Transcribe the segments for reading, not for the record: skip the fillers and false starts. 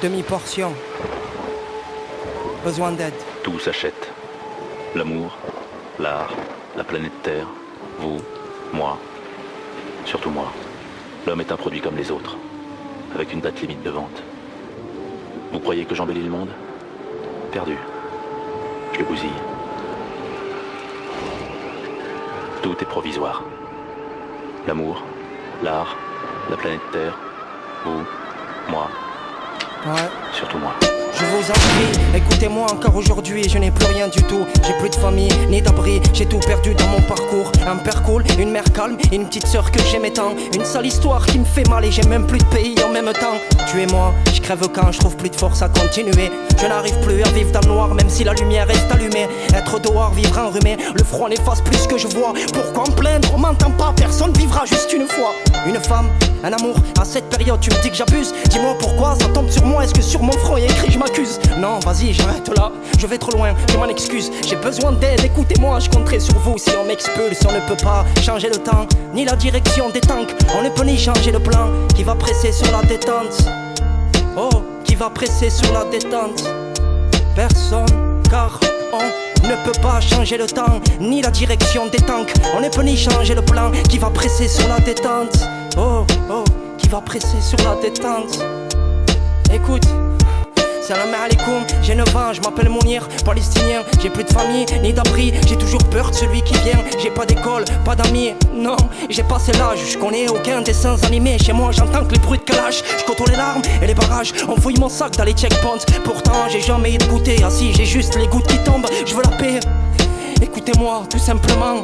Demi-portion. Besoin d'aide. Tout s'achète. L'amour, l'art, la planète Terre, vous, moi, surtout moi. L'homme est un produit comme les autres, avec une date limite de vente. Vous croyez que j'embellis le monde? Perdu. Je le bousille. Tout est provisoire. L'amour, l'art, la planète Terre, vous, moi, surtout moi. Je vous en prie, écoutez-moi encore aujourd'hui, je n'ai plus rien du tout. J'ai plus de famille, ni d'abri, j'ai tout perdu dans mon parcours. Un père cool, une mère calme, une petite sœur que j'aimais tant. Une sale histoire qui me fait mal et j'ai même plus de pays en même temps. Tu et moi, je crève quand je trouve plus de force à continuer. Je n'arrive plus à vivre dans le noir même si la lumière reste allumée. Être dehors, vivre enrhumé, le froid n'efface plus ce que je vois. Pourquoi me plaindre, on m'entend pas, personne vivra juste une fois. Une femme, un amour, à cette période tu me dis que j'abuse. Dis-moi pourquoi ça tombe sur moi, est-ce que sur mon front il y a écrit je m'accuse? Non, vas-y, j'arrête là, je vais trop loin, je m'en excuse. J'ai besoin d'aide, écoutez-moi, je compterai sur vous. Si on m'expulse, on ne peut pas changer le temps, ni la direction des tanks. On ne peut ni changer le plan qui va presser sur la détente. Oh, qui va presser sur la détente? Personne, car on ne peut pas changer le temps, ni la direction des tanks. On ne peut ni changer le plan qui va presser sur la détente. Oh, oh, qui va presser sur la détente. Écoute, salam alaikum, j'ai 9 ans, je m'appelle Mounir, palestinien. J'ai plus de famille, ni d'abri, j'ai toujours peur de celui qui vient. J'ai pas d'école, pas d'amis, non, j'ai passé l'âge. Je connais aucun dessin animé, chez moi j'entends que les bruits de clash. Je côtoie les larmes et les barrages, on fouille mon sac dans les checkpoints. Pourtant j'ai jamais eu de goûter, assis j'ai juste les gouttes qui tombent. Je veux la paix, écoutez-moi tout simplement.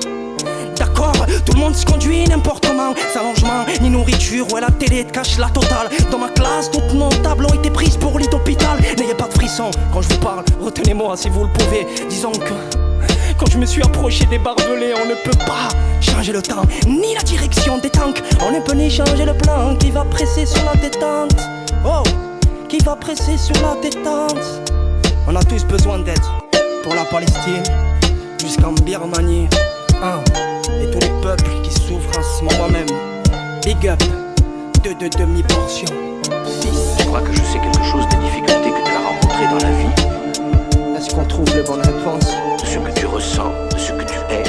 D'accord, tout le monde se conduit n'importe comment, sans logement, ni nourriture, ouais la télé te cache la totale. Dans ma classe, toutes nos tables ont été prises pour lit d'hôpital. N'ayez pas de frisson quand je vous parle, retenez-moi si vous le pouvez. Disons que quand je me suis approché des barbelés, on ne peut pas changer le temps, ni la direction des tanks. On ne peut ni changer le plan qui va presser sur la détente. Oh, qui va presser sur la détente. On a tous besoin d'aide, pour la Palestine, jusqu'en Birmanie. Et tous les peuples qui souffrent en ce moment même. Big up, de demi-portion. Je crois que je sais quelque chose des difficultés que tu as rencontrées dans la vie. Est-ce qu'on trouve les bonnes réponses? De ce que tu ressens, de ce que tu es.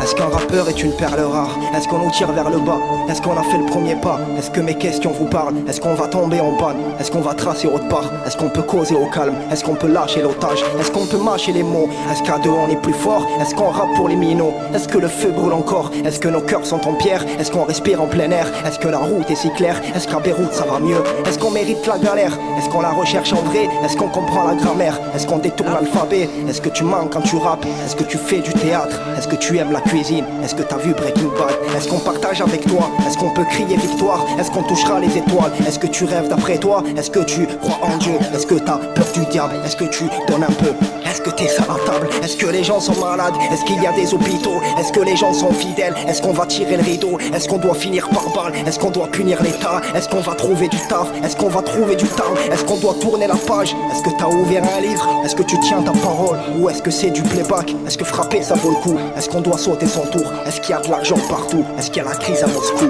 Est-ce qu'un rappeur est une perle rare? Est-ce qu'on nous tire vers le bas? Est-ce qu'on a fait le premier pas? Est-ce que mes questions vous parlent? Est-ce qu'on va tomber en panne? Est-ce qu'on va tracer autre part? Est-ce qu'on peut causer au calme? Est-ce qu'on peut lâcher l'otage? Est-ce qu'on peut mâcher les mots? Est-ce qu'à deux on est plus fort? Est-ce qu'on rappe pour les minots? Est-ce que le feu brûle encore? Est-ce que nos cœurs sont en pierre? Est-ce qu'on respire en plein air? Est-ce que la route est si claire? Est-ce qu'à Beyrouth ça va mieux? Est-ce qu'on mérite la galère? Est-ce qu'on la recherche en vrai? Est-ce qu'on comprend la grammaire? Est-ce qu'on détourne l'alphabet? Est-ce que tu manques quand tu rappes? Est-ce que tu fais du théâtre? Est-ce que tu aimes la cuisine? Est-ce que t'as vu Breaking Bad? Est-ce qu'on partage avec toi? Est-ce qu'on peut crier victoire? Est-ce qu'on touchera les étoiles? Est-ce que tu rêves d'après toi? Est-ce que tu crois en Dieu? Est-ce que t'as peur du diable? Est-ce que tu donnes un peu? Est-ce que t'es seul à table? Est-ce que les gens sont malades? Est-ce qu'il y a des hôpitaux? Est-ce que les gens sont fidèles? Est-ce qu'on va tirer le rideau? Est-ce qu'on doit finir par balle? Est-ce qu'on doit punir l'État? Est-ce qu'on va trouver du taf? Est-ce qu'on va trouver du temps? Est-ce qu'on doit tourner la page? Est-ce que t'as ouvert un livre? Est-ce que tu tiens ta parole? Ou est-ce que c'est du playback? Est-ce que frapper ça vaut le coup? Est-ce qu'on doit sauter son tour? Est-ce qu'il y a de l'argent partout? Est-ce qu'il y a la crise à Moscou?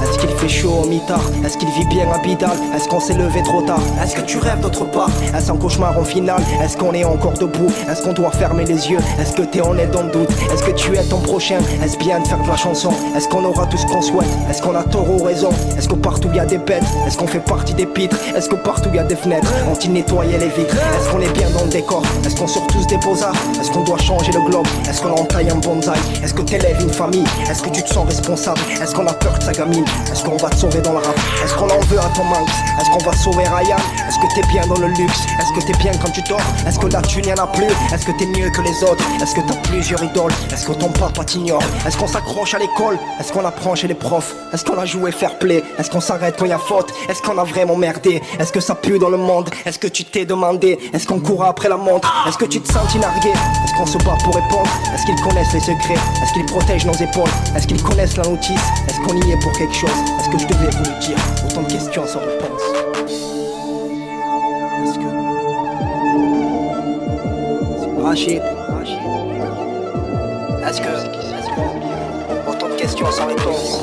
Est-ce qu'il fait chaud au mitard? Est-ce qu'il vit bien à Bidal? Est-ce qu'on s'est levé trop tard? Est-ce que tu rêves d'autre part? Est-ce un cauchemar en finale? Est-ce qu'on est encore debout? Est-ce qu'on doit fermer les yeux? Est-ce que t'es honnête dans le doute? Est-ce que tu es ton prochain? Est-ce bien de faire de la chanson? Est-ce qu'on aura tout ce qu'on souhaite? Est-ce qu'on a tort ou raison? Est-ce que partout il y a des bêtes? Est-ce qu'on fait partie des pitres? Est-ce que partout il y a des fenêtres? Ont-ils nettoyé les vitres? Est-ce qu'on est bien dans le décor? Est-ce qu'on sort tous des beaux-arts? Est-ce qu'on doit changer le globe? Est-ce qu'on entaille un bonsaï? Est-ce que t'élèves une famille? Est-ce que tu te sens responsable? Est-ce qu'on a peur de sa gamine? Est-ce qu'on va te sauver dans le rap? Est-ce qu'on en veut à ton manque? Est-ce qu'on va sauver Ryan? Est-ce que t'es bien dans le luxe? Est-ce que t'es bien quand tu dors? Est-ce que là tu n'y en as plus? Est-ce que t'es mieux que les autres? Est-ce que t'as plusieurs idoles? Est-ce que ton papa t'ignore? Est-ce qu'on s'accroche à l'école? Est-ce qu'on apprend chez les profs? Est-ce qu'on a joué fair play? Est-ce qu'on s'arrête quand y a faute? Est-ce qu'on a vraiment merdé? Est-ce que ça pue dans le monde? Est-ce que tu t'es demandé? Est-ce qu'on court après la montre? Est-ce que tu te sens nargué? Est-ce qu'on se bat pour répondre? Est-ce qu'ils connaissent les secrets? Est-ce qu'ils protègent nos épaules? Est-ce qu'ils connaissent la notice? Est-ce qu'on y est pour quelque chose? Est-ce que je devais vous le dire? Autant de questions sans réponse. Est-ce que... Rachid sans réponse.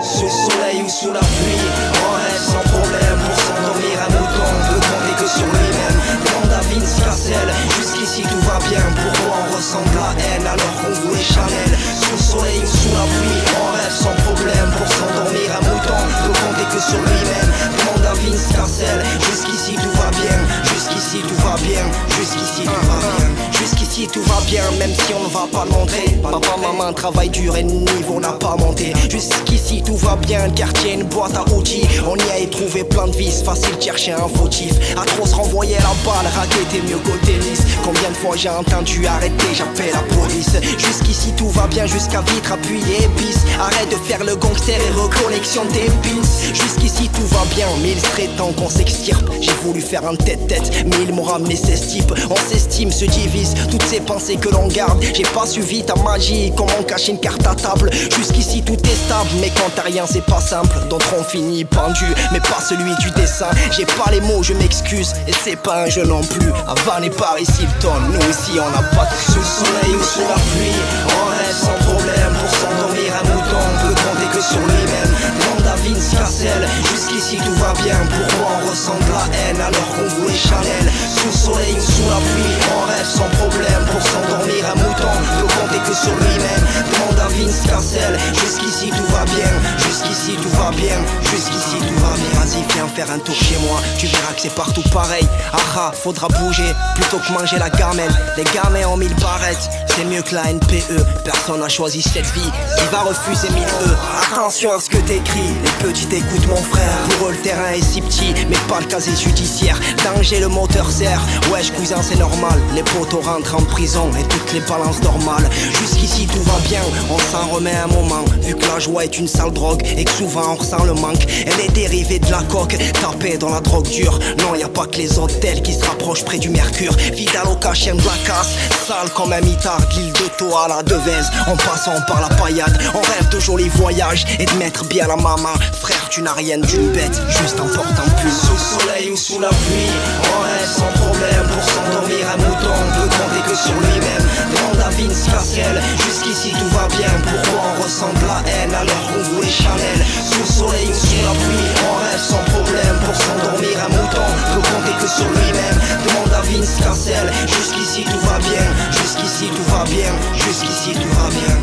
Sous le soleil ou sous la pluie, en rêve sans problème. Pour s'endormir un mouton, on peut compter que sur lui-même. Demande à Vince Cassel, jusqu'ici tout va bien. Pourquoi on ressent de la haine alors qu'on voulait Chanel? Sous le soleil ou sous la pluie, en rêve sans problème. Pour s'endormir un mouton, on peut compter que sur lui-même. Demande à Vince Cassel, jusqu'ici tout va bien. Jusqu'ici tout va bien, jusqu'ici tout va bien. Jusqu'ici tout va bien, même si on ne va pas le montrer. Papa, maman travaille dur et le niveau n'a pas monté. Jusqu'ici tout va bien, le quartier une boîte à outils. On y a trouvé plein de vices, facile de chercher un fautif. À trop se renvoyer la balle, raquette est mieux qu'au tennis. Combien de fois j'ai entendu arrêter, j'appelle la police. Jusqu'ici tout va bien, jusqu'à vitre appuyé épice. Arrête de faire le gangster et reconnexion des pins. Jusqu'ici tout va bien, mais il serait temps qu'on s'extirpe. J'ai voulu faire un tête-tête, mais ils m'ont ramené ces types. On s'estime, se divise, toutes ces pensées que l'on garde. J'ai pas suivi ta magie, comment cacher une carte à table. Jusqu'ici tout est stable, mais quand t'as rien c'est pas simple. D'autres ont fini pendus, mais pas celui du dessin. J'ai pas les mots, je m'excuse, et c'est pas un jeu non plus. Havane et Paris Hilton, nous ici on n'a pas de sous le soleil ou sous la pluie. On rêve sans problème, pour s'endormir un mouton, on peut compter que sur lui-même. Demande à Vince Cassel, jusqu'ici tout va bien. Pourquoi on ressent de la haine alors qu'on voulait Chanel? Sous le soleil ou sous la pluie, on rêve sans problème. Pour s'endormir un mouton, on peut compter que sur lui-même. Demande à Vince Cassel, jusqu'ici tout va bien. Jusqu'ici tout va bien, jusqu'ici tout va bien. Vas-y viens faire un tour chez moi, tu verras que c'est partout pareil. Ah, faudra bouger, plutôt que manger la gamelle. Les gamins ont 1000 barrettes, c'est mieux que la NPE. Personne n'a choisi cette vie, qui va refuser 1000 E. Attention à ce que t'écris, les petits écoutent mon frère. Pour eux le terrain est si petit, mais pas le casier judiciaire. Danger le moteur sert, wesh cousin c'est normal. Les potos rentrent en prison et toutes les balances normales. Jusqu'ici tout va bien, on s'en remet un moment. Vu que la joie est une sale drogue et que souvent on ressent le manque. Elle est dérivée de la coque, tapée dans la drogue dure. Non y a pas que les hôtels qui se rapprochent près du mercure. Vidal au chien de la casse, sale comme un mitard. L'île de Toa à la Devèze, en passant par la paillade. On rêve de jolis voyages et de mettre bien la maman. Frère tu n'as rien d'une bête, juste en portant plus. Sous le soleil ou sous la pluie, on rêve sans problème. Pour s'endormir un mouton, on peut compter que sur lui-même. Demande à Vince Cassel, jusqu'ici tout va bien. Pourquoi on ressent de la haine alors qu'on voulait Chanel? Sous le soleil ou sous la pluie, on rêve sans problème. Pour s'endormir un mouton, on peut compter que sur lui-même. Demande à Vince Cassel, jusqu'ici tout va bien. Jusqu'ici tout va bien, jusqu'ici tout va bien.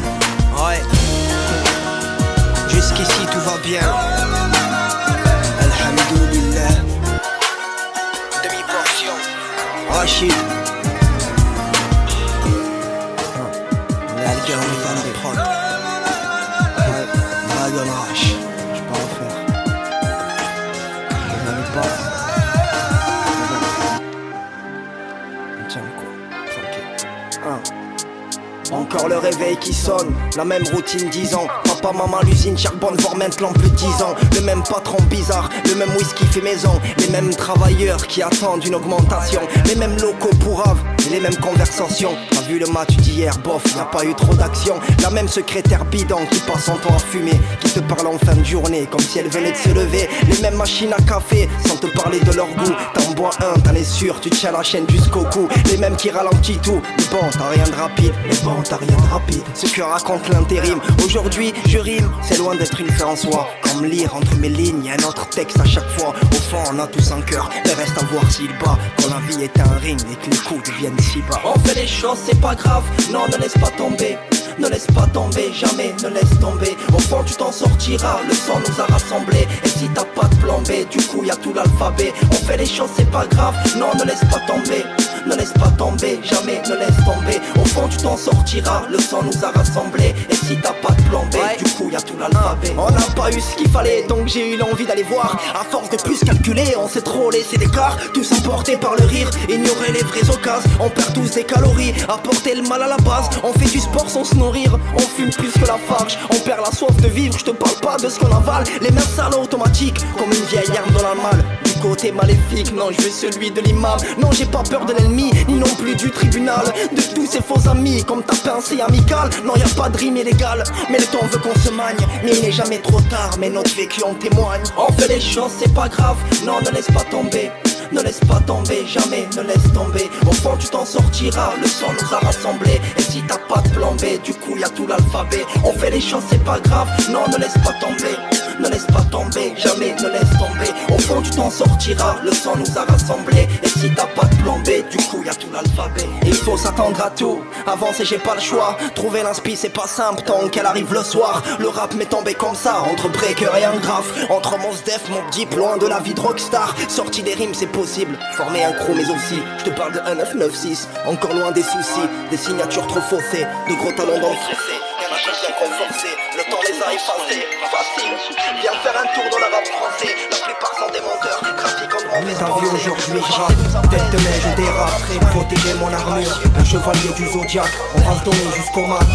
Ouais. Jusqu'ici tout va bien. Alhamdoulilah. Demi-portion. Rachid. L'alguin est dans la prod. Ouais, Dragon Rush. J'peux pas en faire. Je n'avais pas. Tiens quoi, tranquille. Encore le réveil qui sonne, la même routine 10 ans. Papa, maman, l'usine, charbonne, voire maintenant plus de 10 ans. Le même patron bizarre, le même whisky fait maison. Les mêmes travailleurs qui attendent une augmentation. Les mêmes locaux pourraves, et les mêmes conversations. T'as vu le match d'hier, bof, y a pas eu trop d'action. La même secrétaire bidon qui passe son temps à fumer, qui te parle en fin de journée comme si elle venait de se lever. Les mêmes machines à café, sans te parler de leur goût. T'en bois un, t'en es sûr, tu tiens la chaîne jusqu'au cou. Les mêmes qui ralentissent tout, mais bon, t'as rien de rapide. Mais bon, t'as rien de rapide. Ce que raconte l'intérim, aujourd'hui je rime, c'est loin d'être une fin en soi. Comme lire entre mes lignes, y'a un autre texte à chaque fois. Au fond on a tous un cœur, mais reste à voir s'il bat. Quand la vie est un ring et que les coups deviennent si bas. On fait les choses, c'est pas grave, non ne laisse pas tomber. Ne laisse pas tomber, jamais ne laisse tomber. Au fond tu t'en sortiras, le sang nous a rassemblés. Et si t'as pas de plan B, du coup y'a tout l'alphabet. On fait les choses, c'est pas grave, non ne laisse pas tomber. Ne laisse pas tomber, jamais ne laisse tomber. Au fond tu t'en sortiras, le sang nous a rassemblés. Et si t'as pas de plan B, du coup y'a tout l'alphabet. On n'a pas eu ce qu'il fallait, donc j'ai eu l'envie d'aller voir. À force de plus calculer, on s'est trop laissé d'écart. Tous emportés par le rire, ignorer les vraies occasions. On perd tous des calories, apporter le mal à la base. On fait du sport sans se nourrir, on fume plus que la farge. On perd la soif de vivre, je te parle pas de ce qu'on avale. Les mains sales automatiques, comme une vieille arme dans la malle. Du côté maléfique, non je veux celui de l'imam. Non j'ai pas peur de l'ennemi, ni non plus du tribunal. De tous ces faux amis, comme ta pensée amicale. Non y a pas de rime illégale, mais le temps veut qu'on se magne. Mais il n'est jamais trop tard, mais notre vécu en témoigne. On fait les choses, c'est pas grave, non ne laisse pas tomber. ne laisse pas tomber, jamais ne laisse tomber. Au fond tu t'en sortiras, le sang nous a rassemblés. Et si t'as pas de plan B, du coup y'a tout l'alphabet. On fait les choses, c'est pas grave, non ne laisse pas tomber. Ne laisse pas tomber, jamais ne laisse tomber. Au fond tu t'en sortiras, le sang nous a rassemblés. Et si t'as pas de plan B, du coup y'a tout l'alphabet. Il faut s'attendre à tout, avancer j'ai pas le choix. Trouver l'inspi c'est pas simple tant qu'elle arrive le soir. Le rap m'est tombé comme ça, entre breaker et un graphe. Entre mon def, mon deep, loin de la vie de rockstar. Sortie des rimes c'est possible, former un crew mais aussi je te parle de 1996, encore loin des soucis. Des signatures trop faussées, de gros talents dans le fossé. Y'en a qui bien conforcés, le temps les a effacés. Facile, viens faire un tour dans la rap français. La plupart sont des menteurs, trafiquants de mauvais pensées. Ta vie aujourd'hui je rappe, tête de neige je dérape. Protéger mon armure, un chevalier du zodiaque. On va se donner jusqu'au max,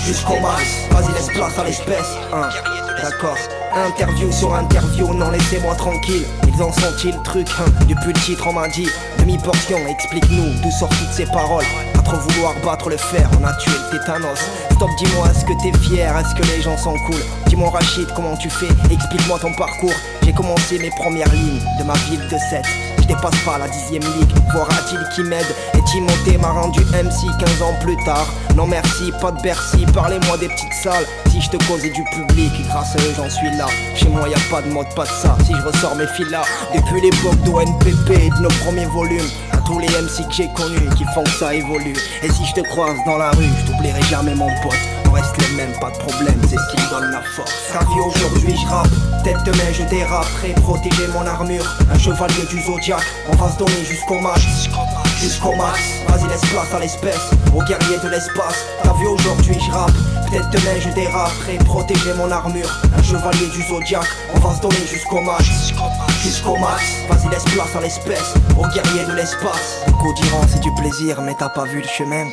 jusqu'au max. Vas-y laisse place à l'espèce, hein. D'accord. Interview sur interview, non laissez-moi tranquille. Ils en sont-ils le truc, hein. Depuis le titre on m'a dit demi-portion, explique-nous d'où sortent toutes ces paroles. À trop vouloir battre le fer, on a tué le tétanos. Stop, dis-moi, est-ce que t'es fier, est-ce que les gens sont cool? Dis-moi Rachid, comment tu fais, explique-moi ton parcours. J'ai commencé mes premières lignes de ma ville de 7. Je dépasse pas la 10e ligue, voir Adil qui m'aide. Et Timothée m'a rendu MC 15 ans plus tard. Non merci, pas de Bercy, parlez-moi des petites salles. Si je te causais du public, grâce à eux j'en suis là. Chez moi y a pas de mode, pas de ça, si je ressors mes fils là. Depuis l'époque d'ONPP et de nos premiers volumes, à tous les MC que j'ai connus qui font que ça évolue. Et si je te croise dans la rue, je t'oublierai jamais mon pote. On reste les mêmes, pas de problème, c'est ce qui me donne la force. Ta vie aujourd'hui je rappe, tête de main je dérape. Prêt protéger mon armure, un chevalier du zodiaque. On va se donner jusqu'au max, jusqu'au max. Vas-y laisse place à l'espèce, aux guerriers de l'espace. Ta vie aujourd'hui je rappe, tête de main je dérape. Prêt protéger mon armure, un chevalier du zodiaque. On va se donner jusqu'au max, jusqu'au max. Vas-y laisse place à l'espèce, aux guerriers de l'espace. Beaucoup diront c'est du plaisir mais t'as pas vu le chemin.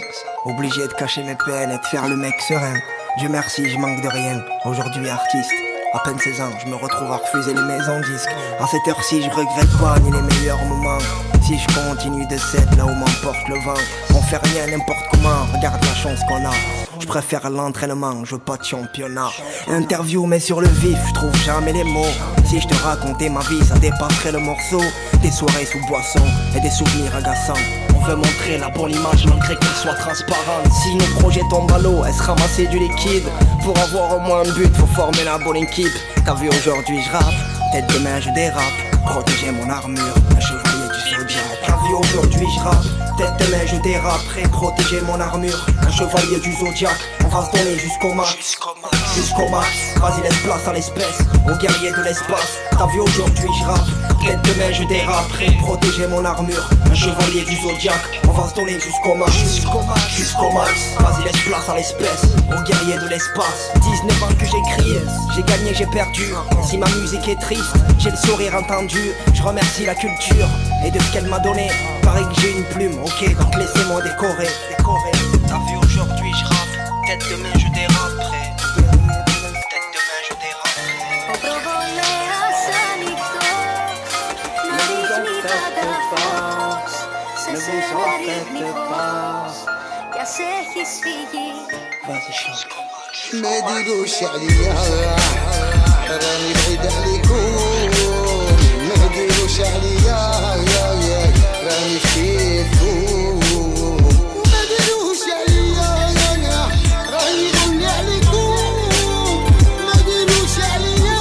Obligé de cacher mes peines et de faire le mec serein. Dieu merci je manque de rien, aujourd'hui artiste. À peine 16 ans, je me retrouve à refuser les maisons disques. À cette heure-ci, je regrette pas ni les meilleurs moments. Si je continue de 7 là où m'emporte le vent, on fait rien n'importe comment, regarde la chance qu'on a. Je préfère l'entraînement, je veux pas de championnat. Interview mais sur le vif, je trouve jamais les mots. Si je te racontais ma vie, ça dépasserait le morceau. Des soirées sous boisson et des souvenirs agaçants. On veut montrer la bonne image malgré qu'elle soit transparente. Si nos projets tombent à l'eau, est-ce ramasser du liquide? Pour avoir au moins un but, faut former la bonne équipe. T'as vu aujourd'hui je rappe, tête de main je dérape. Protéger mon armure, un chevalier du zodiaque. T'as vu aujourd'hui je rappe, tête de main je dérape. Prêt protéger mon armure, un chevalier du zodiaque. On va se donner jusqu'au max, jusqu'au max. Vas-y laisse place à l'espèce, aux guerriers de l'espace. T'as vu aujourd'hui je rappe, tête de main je dérape. Prêt protéger mon armure, un chevalier du zodiaque. On va se donner jusqu'au max, jusqu'au max. Vas-y laisse place à l'espèce, aux guerriers de l'espace. 19 ans que j'écris, j'ai gagné, j'ai perdu. Si ma musique est triste, j'ai le sourire entendu. Je remercie la culture et de ce qu'elle m'a donné. Pareil que j'ai une plume, ok, donc laissez-moi décorer. T'as vu aujourd'hui je rappe, tête de main je dérape. Tête de main je dérape. Ο προβολέας ανοιχτός να ρίχνει κατά φως. Σε σένα ρίχνει φως κι ας έχεις φύγει. ما ديروش عليا راني بعيد عليكم ما ديروش عليا راني في كيفكم ما ديروش عليا راني غني عليكم ما ديروش عليا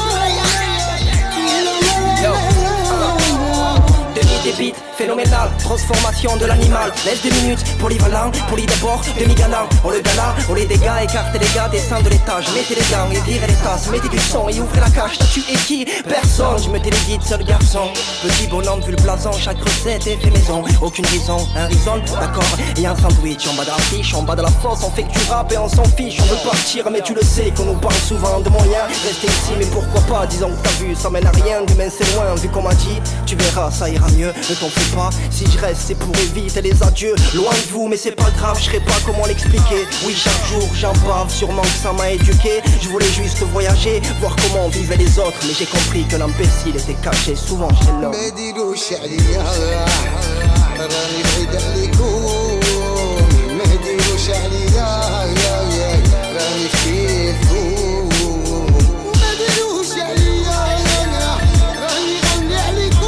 Demi-débit, phénoménal, transformation de l'animal. Laisse 2 minutes, polyvalent, poli d'abord, demi-galant. On le gala, on les dégâts, écartez les gars, descends de l'étage. Mettez les gants et virez les tasses, mettez du son et ouvrez la cage. T'as tué qui? Personne, je me téléguide, seul garçon. Petit bonhomme, vu le blason, chaque recette est fait maison. Aucune raison, un risol, d'accord, et un sandwich. En bas de la fiche, en bas de la fosse, on fait que tu rappes et on s'en fiche. On veut partir, mais tu le sais qu'on nous parle souvent de moyens. Rester ici, mais pourquoi pas, disons que t'as vu, ça mène à rien. Demain c'est loin, vu qu'on m'a dit, tu verras, ça ira mieux. Ne t'en fais pas, si je reste c'est pour éviter les adieux. Loin de vous mais c'est pas grave, je sais pas comment l'expliquer. Oui chaque jour j'en bave, sûrement que ça m'a éduqué. Je voulais juste voyager, voir comment vivaient les autres. Mais j'ai compris que l'imbécile était caché souvent chez l'homme. ما ديروش عليا راني بعيد عليكم ما ديروش عليا راني في كيفكم ما ديروش عليا راني غني عليكم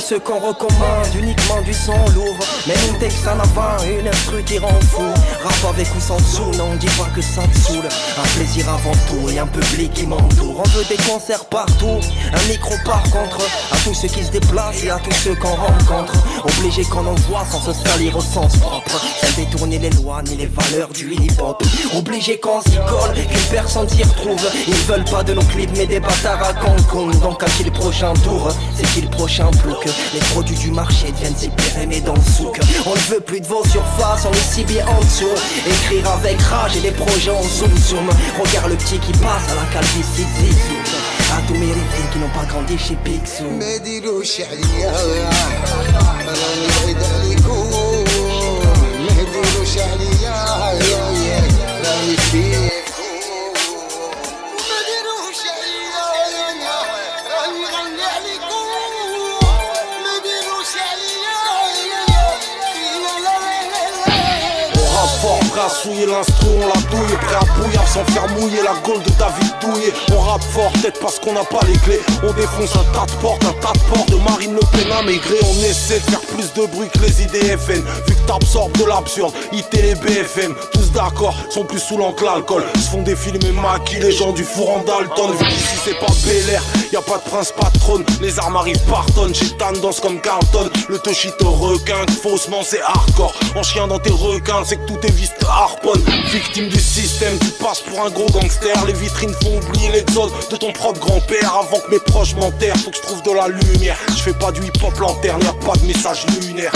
ceux qu'on recommande, uniquement du son lourd. Mais une texte en avant, une instru qui rend fou. Rap avec ou sans sous, non dis pas que ça te saoule. Un plaisir avant tout et un public qui m'entoure. On veut des concerts partout, un micro par contre. À tous ceux qui se déplacent et à tous ceux qu'on rencontre. Obligé qu'on envoie sans se salir au sens propre. Sans détourner les lois ni les valeurs du hip-hop. Obligé qu'on s'y colle, qu'une personne s'y retrouve. Ils veulent pas de nos clips mais des bâtards à Cancun. Donc à qui le prochain tour, c'est qui le prochain plouc. Les produits du marché deviennent si périmés dans le souk. On ne veut plus de vos surfaces, on est si bien en dessous. Écrire avec rage et des projets en zoom zoom. Regarde le petit qui passe à la calvitie zizou. À tous mes filles qui n'ont pas grandi chez Picsou. ما ديروش عليا راني بعيد عليكم ما ديروش عليا راني فيكم ما ديروش عليا راني غني عليكم ما ديروش عليا On rappe fort, prêt à souiller l'instru, on la douille. Prêt à bouillir sans faire mouiller la gaule de David Douillet. On rappe fort, peut-être parce qu'on n'a pas les clés. On défonce un tas de portes de Marine Le Pen immigré. On essaie de faire plus de bruit que les IDFN. Vu que t'absorbes de l'absurde, IT et BFM. Tous d'accord, sont plus saoulants que l'alcool. Se font des films et maquillent les gens du four en Dalton. Vu qu'ici c'est pas Bel Air, y'a pas de prince patronne. Les armes arrivent par tonnes, j'ai tendance comme Carlton. Le toshito requin, faussement c'est hardcore. En chien dans tes requins, c'est que tout est viste harponne. Victime du système, tu passes pour un gros gangster. Les vitrines font oublier l'exode de ton propre grand-père. Avant que mes proches m'enterrent, faut que je trouve de la lumière. Je fais pas du hip-hop lanterne, y'a pas de message lunaire.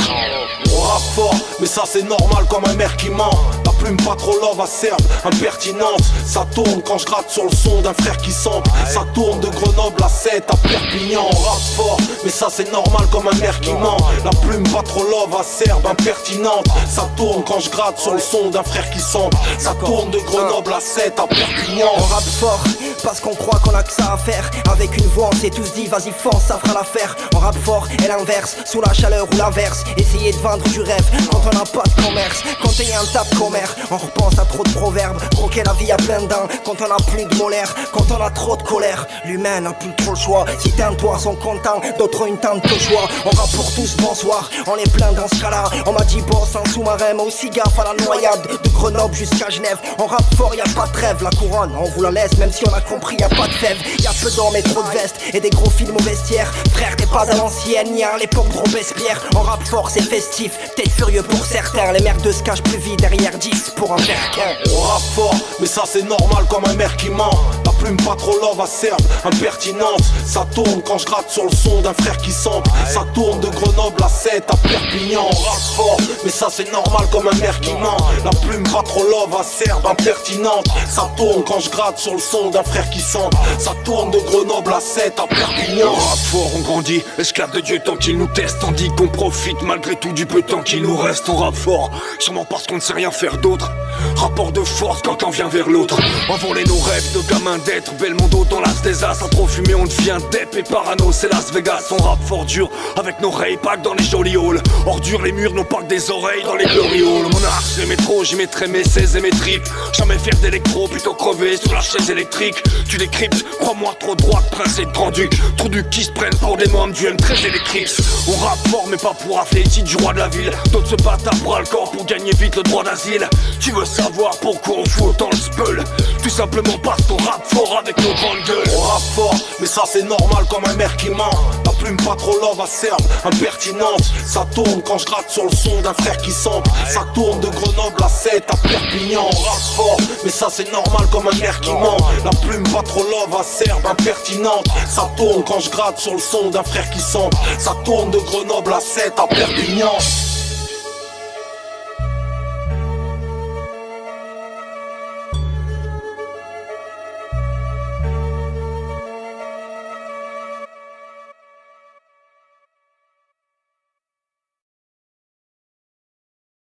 On rappe fort, mais ça c'est normal comme un maire qui ment. La plume pas trop love acerbe, impertinente. Ça tourne quand je gratte sur le son d'un frère qui sample. Ça tourne de Grenoble à 7 à Perpignan. On rappe fort, mais ça c'est normal comme un maire qui ment. La plume pas trop love acerbe, impertinente. Ça tourne quand je gratte sur le son d'un frère qui sample. Ça tourne de Grenoble à 7 à Perpignan. On rappe fort parce qu'on croit qu'on a que ça à faire. Avec une voix on s'est tous dit vas-y fonce ça fera l'affaire. On rappe fort et l'inverse, sous la chaleur ou l'inverse. Essayer de vendre du rêve quand on n'a pas de commerce. Quand il y a un tas de commère, on repense à trop de proverbes. Croquer la vie à plein dents quand on a plus de molaire. Quand on a trop de colère, l'humain n'a plus trop le choix. Si t'es toi sont contents, d'autres ont une tente de choix. On rappe pour tous bonsoir, on est plein dans ce cas-là. On m'a dit boss en sous-marin, mais aussi gaffe à la noyade. De Grenoble jusqu'à Genève, on rappe fort, y'a pas de trêve. La couronne, on vous la laisse, même si on a compris, y'a pas de fève. Y'a peu d'hommes et trop de vestes, et des gros films au vestiaire. Frère, t'es pas à l'ancienne, ni à l'époque de Robespierre. On rappe fort, c'est festif, peut-être furieux pour certains. Les merdes se cachent plus vite derrière 10 pour un faire qu'un. On rappe fort, mais ça c'est normal comme un maire qui ment. La plume pas trop love acerbe, impertinente. Ça tourne quand je gratte sur le son d'un frère qui sample. Ça tourne de Grenoble à 7 à Perpignan. On rappe fort, mais ça c'est normal comme un maire qui ment. La plume pas trop love acerbe, impertinente. Ça tourne quand je gratte sur le son d'un frère qui sample. Ça tourne de Grenoble à 7 à Perpignan. On rappe fort, on grandit, esclave de Dieu tant qu'il nous teste. Tandis qu'on profite malgré tout du peu de temps qu'il nous reste. On rappe fort, sûrement parce qu'on ne sait rien faire d'autre. Rapport de force quand on vient vers l'autre. Envoler nos rêves de gamins d'être Belmondo dans l'as des as. À trop fumer on devient dep et parano, c'est Las Vegas. On rappe fort dur avec nos rails, pas que dans les jolis halls. Ordure les murs, n'ont pas que des oreilles dans les glory halls. Mon arche, c'est métro, j'y mettrai mes 16 et mes tripes. Jamais faire d'électro, plutôt crever sur la chaise électrique. Tu décryptes, crois-moi trop droite, prince et grand-duc. Trop du qui se prennent pour des membres du M13 et les Crips. On rappe fort mais pas pour affler les titres du roi de la ville. D'autres se battent à bras le corps pour gagner vite le droit d'asile. Tu veux savoir pourquoi on fout autant le spell? Tout simplement parce qu'on rappe fort avec nos grandes gueules. On rappe fort, mais ça c'est normal comme un maire qui ment. La plume pas trop love acerbe, impertinente. Ça tourne quand je gratte sur le son d'un frère qui sample. Ça tourne de Grenoble à 7 à Perpignan. On rappe fort, mais ça c'est normal comme un maire qui ment. La plume pas trop love acerbe, impertinente. Ça tourne quand je gratte sur le son d'un frère qui sample. Ça tourne de Grenoble à 7 à Perpignan.